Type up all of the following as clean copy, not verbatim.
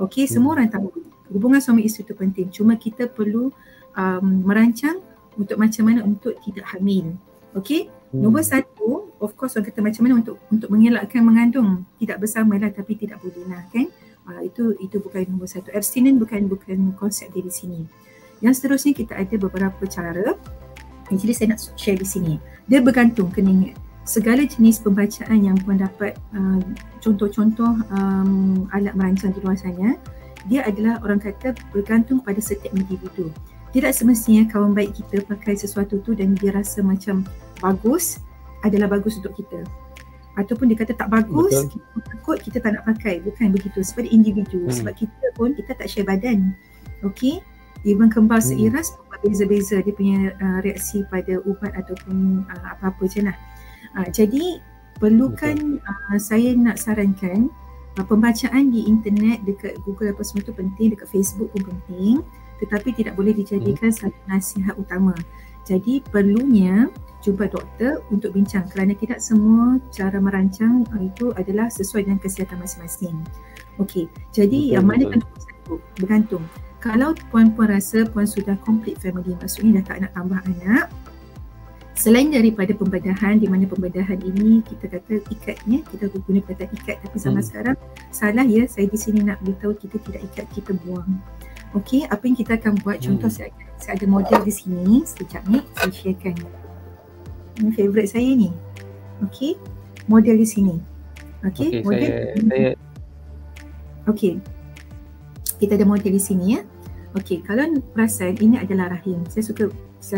Okey, semua orang tahu hubungan suami isteri itu penting. Cuma kita perlu merancang untuk macam mana untuk tidak hamil. Okey. Nombor satu, of course orang kata macam mana untuk mengelakkan mengandung. Tidak bersama lah, tapi tidak boleh lah kan. Itu bukan nombor satu. Abstinence bukan konsep dia di sini. Yang seterusnya kita ada beberapa cara. Jadi saya nak share di sini. Dia bergantung, kena ingat. Segala jenis pembacaan yang puan dapat, contoh-contoh alat merancang di luar sana, dia adalah orang kata bergantung pada setiap individu. Tidak semestinya kawan baik kita pakai sesuatu tu dan dia rasa macam bagus adalah bagus untuk kita. Ataupun dia kata tak bagus, kita takut, kita tak nak pakai. Bukan begitu, sebab individu. Sebab kita pun, kita tak share badan. Okey? Even kembar seiras beza-beza dia punya reaksi pada ubat ataupun apa-apa je lah. Jadi perlukan saya nak sarankan pembacaan di internet dekat Google apa semua tu penting, dekat Facebook pun penting, tetapi tidak boleh dijadikan satu nasihat utama. Jadi perlunya jumpa doktor untuk bincang kerana tidak semua cara merancang itu adalah sesuai dengan kesihatan masing-masing. Okey, jadi yang mana kan bergantung. Kalau puan-puan rasa puan sudah complete family, maksudnya dah tak nak tambah anak, selain daripada pembedahan, di mana pembedahan ini kita kata ikatnya, kita guna kata ikat, tapi zaman sekarang salah ya, saya di sini nak beritahu kita tidak ikat, kita buang. Okey, apa yang kita akan buat, contoh saya ada model di sini, sekejap ni saya sharekan. Ini favourite saya ni. Okey, model di sini. Okey, model saya okey. Kita ada model di sini ya. Okey, kalau perasan ini adalah rahim. Saya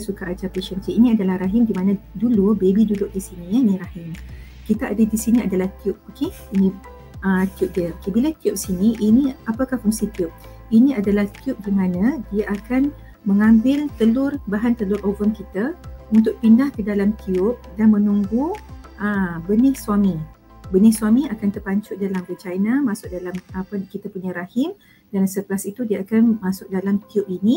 suka ajar patient cik. Ini adalah rahim di mana dulu baby duduk di sini ya, ni rahim. Kita ada di sini adalah tube. Okey, ini tube dia. Okey, bila tube sini, ini apakah fungsi tube? Ini adalah tube di mana dia akan mengambil bahan telur ovum kita untuk pindah ke dalam tube dan menunggu benih suami. Benih suami akan terpancut dalam vagina, masuk dalam kita punya rahim, dan selepas itu dia akan masuk dalam tube ini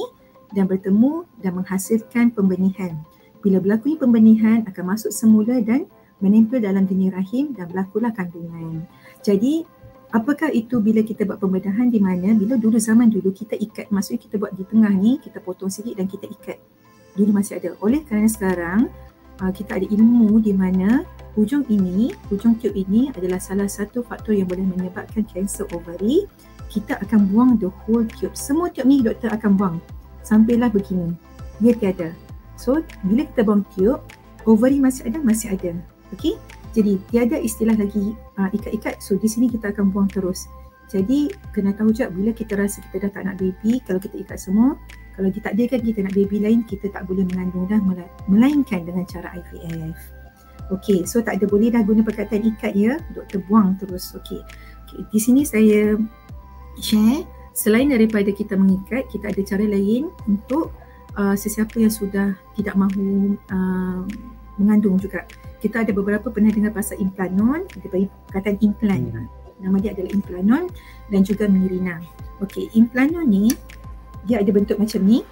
dan bertemu dan menghasilkan pembenihan. Bila berlakunya pembenihan akan masuk semula dan menempel dalam dinding rahim dan berlakulah kandungan. Jadi apakah itu bila kita buat pembedahan, di mana bila zaman dulu kita ikat, maksudnya kita buat di tengah ni, kita potong sikit dan kita ikat. Dulu masih ada. Oleh kerana sekarang kita ada ilmu di mana hujung tube ini adalah salah satu faktor yang boleh menyebabkan kanser ovary. Kita akan buang the whole tube. Semua tube ni doktor akan buang. Sampailah begini. Dia tiada. So, bila kita buang tube, ovary masih ada. Okey? Jadi, tiada istilah lagi ikat-ikat. So, di sini kita akan buang terus. Jadi, kena tahu juga bila kita rasa kita dah tak nak baby, kalau kita ikat semua, kalau ditakdirkan kita nak baby lain, kita tak boleh mengandung dah, melainkan dengan cara IVF. Okey, so tak ada boleh dah guna perkataan ikat ya, doktor buang terus. Okey. Di sini saya share, selain daripada kita mengikat, kita ada cara lain untuk sesiapa yang sudah tidak mahu mengandung juga. Kita ada beberapa pernah dengar pasal implanon, kita bagi perkataan implan. Nama dia adalah implanon dan juga Mirena. Okey, implanon ni dia ada bentuk macam ni,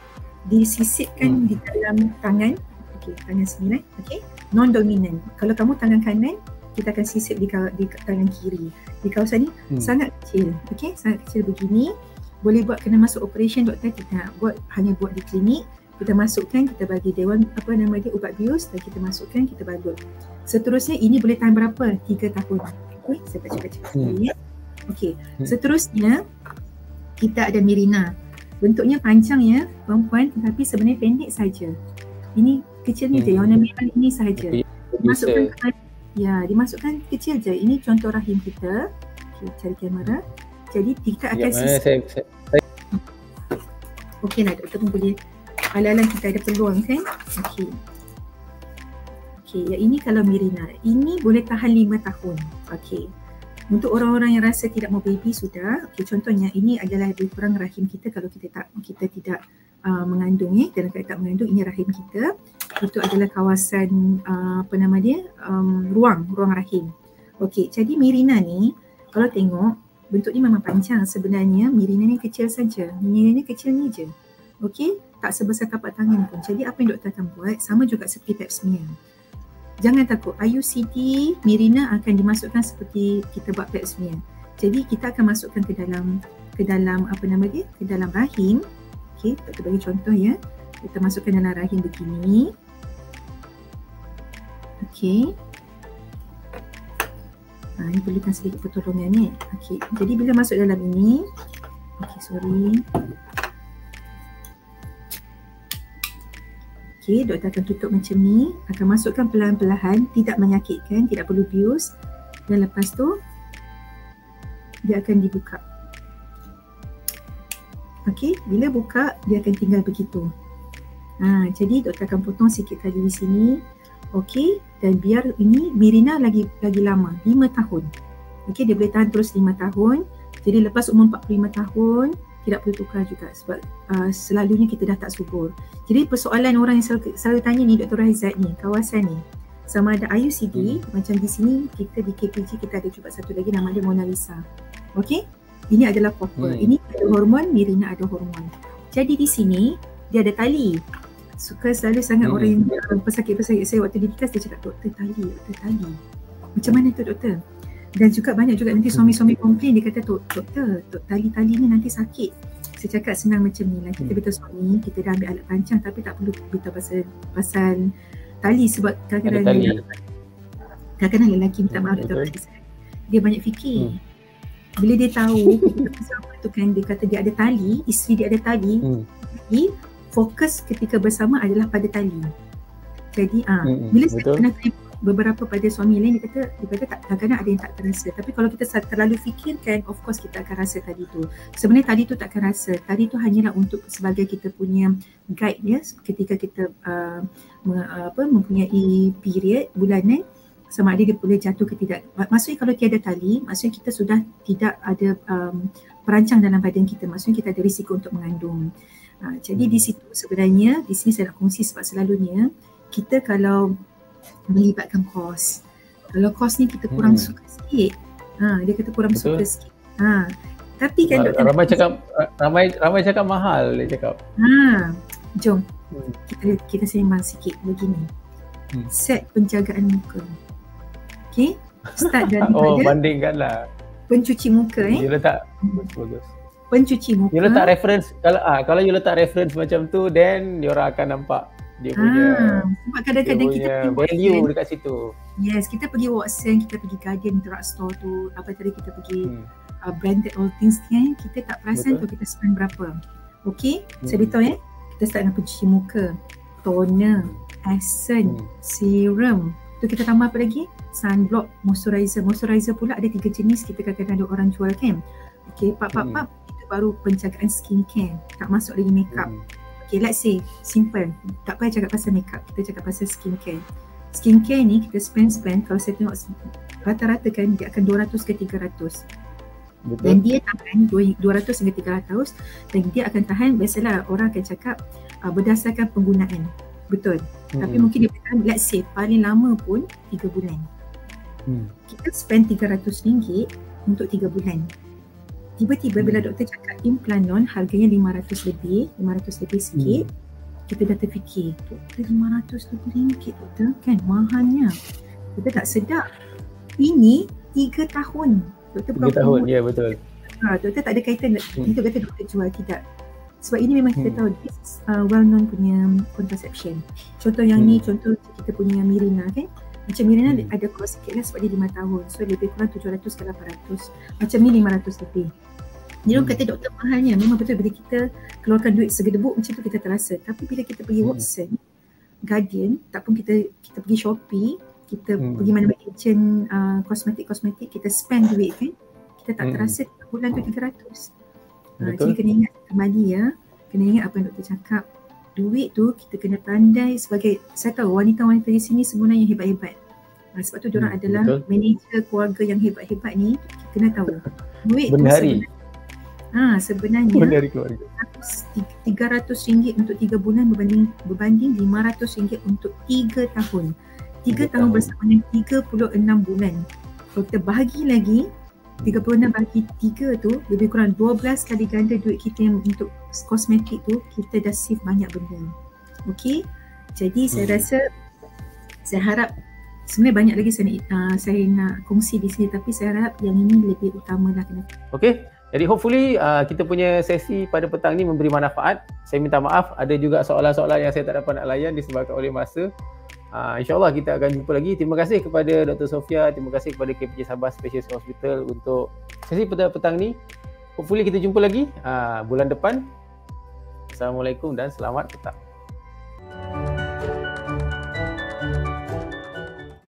disisipkan di dalam tangan. Okey, tangan sini okey. Non-dominant. Kalau kamu tangan kanan, kita akan sisip di tangan kiri. Di kawasan ni sangat kecil. Okey, sangat kecil begini. Boleh buat kena masuk operation, doktor tidak buat, hanya buat di klinik. Kita masukkan, kita bagi dewan ubat bius dan kita masukkan, kita balut. Seterusnya ini boleh tahan berapa? 3 tahun. Okey, saya baca ya. Okey, seterusnya kita ada Mirena. Bentuknya panjang ya, perempuan, tetapi sebenarnya pendek saja. Ini kecil ni je, yang warna merah ini sahaja. Dimasukkan kecil je. Ini contoh rahim kita. Okay, cari kamera. Jadi kita akan sisip. Okey lah, doktor pun boleh. Ala-ala kita ada peluang kan. Okey, yang ini kalau Mirena. Ini boleh tahan 5 tahun. Okey. Untuk orang-orang yang rasa tidak mau baby sudah. Okey, contohnya ini adalah lebih kurang rahim kita kalau kita tidak mengandung ya, dalam keadaan tak mengandung, ini rahim kita. Itu adalah kawasan ruang rahim. Okey, jadi Mirena ni kalau tengok bentuk ni memang panjang, sebenarnya Mirena ni kecil saja. Mirena ni kecil ni je. Okey, tak sebesar tapak tangan pun. Jadi apa yang doktor akan buat sama juga seperti pap smear. Jangan takut, IUCD Mirena akan dimasukkan seperti kita buat pap smear. Jadi kita akan masukkan ke ke dalam apa nama dia, ke dalam rahim. Okey, kita bagi contoh ya. Kita masukkan dalam rahim begini. Okey. Ini perlukan sedikit pertolongan ni. Okey, jadi bila masuk dalam ini, okey, sorry. Okey, doktor akan tutup macam ni, akan masukkan perlahan-perlahan, tidak menyakitkan, tidak perlu bius. Dan lepas tu dia akan dibuka. Okey, bila buka dia akan tinggal begitu. Jadi doktor akan potong sikit tali di sini. Okey, dan biar ini Mirina lagi lama, 5 tahun. Okey, dia boleh tahan terus 5 tahun. Jadi lepas umur 45 tahun tidak perlu tukar juga sebab selalunya kita dah tak subur. Jadi persoalan orang yang selalu tanya ni Dr. Raizat ni, kawasan ni, sama ada IUCD, macam di sini kita di KPG kita ada juga satu lagi nama dia Mona Lisa. Okey, ini adalah copper. Ini ada hormon, Mirina ada hormon. Jadi di sini dia ada tali. Suka selalu sangat orang yang pesakit-pesakit saya waktu didikas dia cakap doktor tali. Macam mana tu doktor? Dan juga banyak juga nanti suami-suami komplain, dia kata doktor tali-tali ni nanti sakit. Saya cakap senang macam ni lah, kita beritahu suami kita dah ambil alat pancang tapi tak perlu beritahu pasal tali sebab kadang-kadang lelaki minta maaf doktor, dia banyak fikir. Bila dia tahu bersama tu kan dia kata dia ada tali, isteri dia ada tali, jadi fokus ketika bersama adalah pada tali. Jadi bila saya pernah beberapa pada suami lain, dia kata kadang-kadang ada yang tak terasa. Tapi kalau kita terlalu fikirkan, of course kita akan rasa tadi tu. Sebenarnya tadi tu takkan rasa. Tadi tu hanyalah untuk sebagai kita punya guide ya, ketika kita mempunyai period bulanan, sama ada dia boleh jatuh ke tidak. Maksudnya kalau tiada tali, maksudnya kita sudah tidak ada perancang dalam badan kita. Maksudnya kita ada risiko untuk mengandung. Jadi di situ sebenarnya, di sini saya nak kongsi sebab selalunya kita kalau melibatkan kos, kalau kos ni kita kurang suka sikit, dia kata kurang suka sikit. Tapi kan doktor ramai cakap mahal, dia cakap. Jom kita sembang sikit begini. Set penjagaan muka. Okey, start daripada bandingkanlah pencuci muka Dia letak bagus. Pencuci muka. You letak reference, kalau you letak reference macam tu, then diorang akan nampak dia punya sebab kadang-kadang kita value dekat situ. Yes, kita pergi Watson, kita pergi Guardian drugstore tu, apa tadi kita pergi branded all things kan, kita tak perasan tu kita spend berapa. Okey, saya beritahu ya, kita start dengan pencuci muka, toner, essence, serum, tu kita tambah apa lagi? Sunblock, moisturizer. Moisturizer pula ada 3 jenis, kita kadang-kadang ada orang jual kan. Okey, pap, itu baru penjagaan skincare, tak masuk lagi makeup. Okay, let's say simple, tak payah cakap pasal makeup, kita cakap pasal skincare. Skincare ni kita spend, kalau saya tengok rata-rata kan dia akan 200 ke 300. Betul. Dan dia tahan 200 hingga 300 dan dia akan tahan, biasalah orang akan cakap berdasarkan penggunaan. Betul. Tapi mungkin dia tahan, let's say paling lama pun 3 bulan. Kita spend RM300 untuk 3 bulan. Tiba-tiba bila doktor cakap Implanon harganya 500 lebih sikit, kita dah terfikir, doktor 500 lebih ringgit doktor kan mahalnya. Kita tak sedar. Ini 3 tahun. Doktor 3 tahun, ya betul. Doktor tak ada kaitan, itu kata doktor jual, tidak. Sebab ini memang kita tahu, this is well known punya contraception. Contoh yang ni, contoh kita punya Mirina kan. Macam Mirina ada kos sikit lah sebab dia 5 tahun. So lebih kurang 700 ke 800. Macam ni 500 lebih. Dia orang kata doktor mahalnya. Memang betul bila kita keluarkan duit segedebuk macam tu kita terasa. Tapi bila kita pergi Watson, Guardian, tak pun kita pergi Shopee, kita pergi mana-mana kitchen, kosmetik, kita spend duit kan, kita tak terasa bulan tu 300. Jadi kena ingat kembali ya, kena ingat apa yang doktor cakap. Duit tu kita kena pandai sebagai, saya tahu wanita-wanita di sini sebenarnya hebat-hebat. Sebab tu diorang adalah manager keluarga yang hebat-hebat ni, kita kena tahu. Duit Bendahari. tu sebenarnya RM300 untuk 3 bulan berbanding RM500 untuk 3 tahun. 3 tahun bersama dengan 36 bulan. Kalau kita bahagi lagi 36 bagi 3 tu lebih kurang 12 kali ganda duit kita yang untuk kosmetik tu, kita dah save banyak benda. Okey. Jadi saya rasa, saya harap sebenarnya banyak lagi saya nak kongsi di sini, tapi saya harap yang ini lebih utama lah. Okey. Jadi hopefully kita punya sesi pada petang ni memberi manfaat. Saya minta maaf ada juga soalan-soalan yang saya tak dapat nak layan disebabkan oleh masa. InsyaAllah kita akan jumpa lagi. Terima kasih kepada Dr. Sofia, terima kasih kepada KPJ Sabah Specialist Hospital untuk sesi pada petang ni. Hopefully kita jumpa lagi bulan depan. Assalamualaikum dan selamat petang.